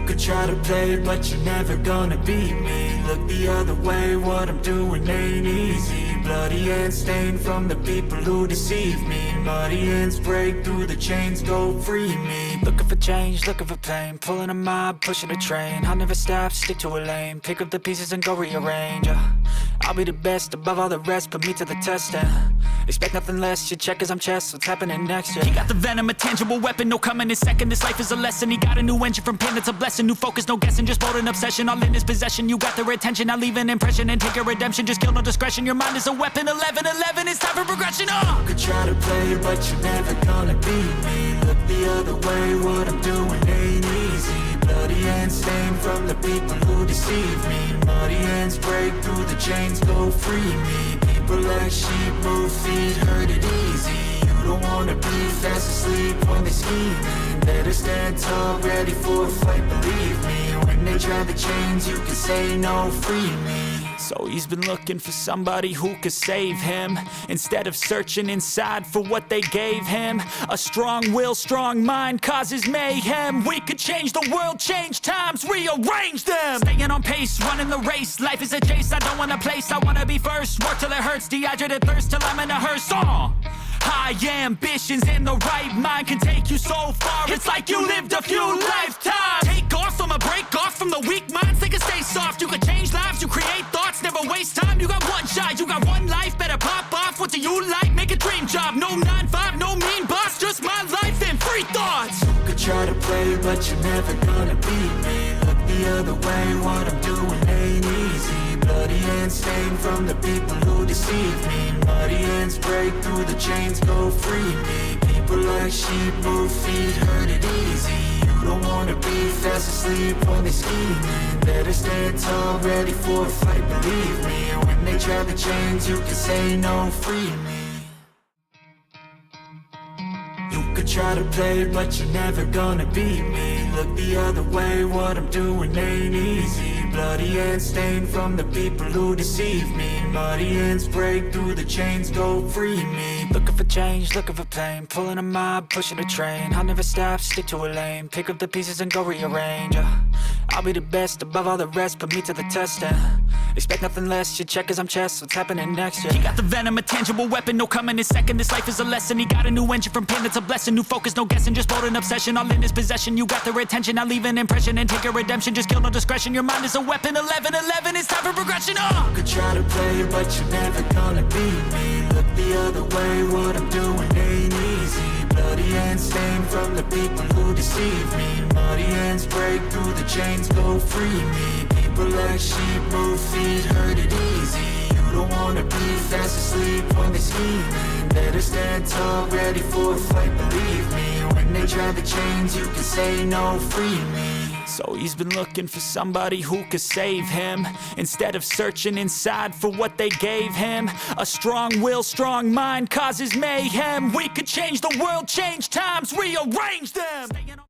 could try to play, but you're never gonna beat me. Look the other way, what I'm doing ain't easy. Bloody hands stained from the people who deceive me. Muddy hands break through the chains, go free me. Looking for change, looking for pain, pulling a mob, pushing a train. I'll never stop, stick to a lane, pick up the pieces and go rearrange. I'll be the best above all the rest, put me to the test and expect nothing less. You check as I'm chess, what's happening next? He got the venom, a tangible weapon, no coming in second. This life is a lesson. He got a new engine from pain, it's a blessing. New focus, no guessing, just bold and obsession. All in his possession, you got their attention. I'll leave an impression and take your redemption. Just kill, no discretion. Your mind is a weapon. 11-11, it's time for progression. You could try to play, but you're never gonna beat me. Look the other way, what I'm doing ain't easy. Bloody hands stained from the people who deceive me. Muddy hands break through the chains, go free me. People like sheep move feet, hurt it easy. You don't wanna be fast asleep when they're scheming. Better stand tall, ready for a fight, believe me. When they try the chains, you can say no, free me. So he's been looking for somebody who could save him, instead of searching inside for what they gave him. A strong will, strong mind causes mayhem. We could change the world, change times, rearrange them. Staying on pace, running the race. Life is a chase, I don't want a place, I wanna be first. Work till it hurts, dehydrated thirst till I'm in a hearse. High ambitions and the right mind can take you so far. It's like you lived a few lifetimes. Take off from a break off from the weak minds. They can stay soft. You can change lives, you create thoughts, never waste time. You got one shot, you got one life. Better pop off. What do you like? Make a dream job. No 9-5, no mean boss. Just my life and free thoughts. You could try to play, but you're never gonna beat me. Look the other way, what I'm doing ain't easy. Bloody hands stained from the people who deceive me. Muddy hands break through the chains, go free me. People like sheep move feet, hurt it easy. You don't wanna be fast asleep when they're scheming. Better stand tall, ready for a fight, believe me. When they try the chains, you can say no, free me. You could try to play, but you're never gonna beat me. Look the other way, what I'm doing ain't easy. Bloody hands stained from the people who deceive me. Muddy hands break through the chains, go free me. Looking for change, looking for pain, pulling a mob, pushing a train. I'll never stop, stick to a lane, pick up the pieces and go rearrange. I'll be the best above all the rest, put me to the test and expect nothing less. You check as I'm chess, what's happening next? He got the venom, a tangible weapon, no coming in second. This life is a lesson. He got a new engine from pain, it's a blessing. New focus, no guessing, just bold and obsession. All in his possession, you got their attention. I'll leave an impression and take your redemption. Just kill, no discretion. Your mind is a weapon. 11-11, it's time for progression. You could try to play, but you're never gonna beat me. Look the other way, what I'm doing ain't easy. Bloody hands stained from the people who deceive me. Muddy hands break through the chains, go free me. People like sheep move feet, hurt it easy. You don't wanna be fast asleep when they're scheming. Better stand tall, ready for a fight, believe me. When they try the chains, you can say no, free me. So he's been looking for somebody who could save him, instead of searching inside for what they gave him. A strong will, strong mind causes mayhem. We could change the world, change times, rearrange them.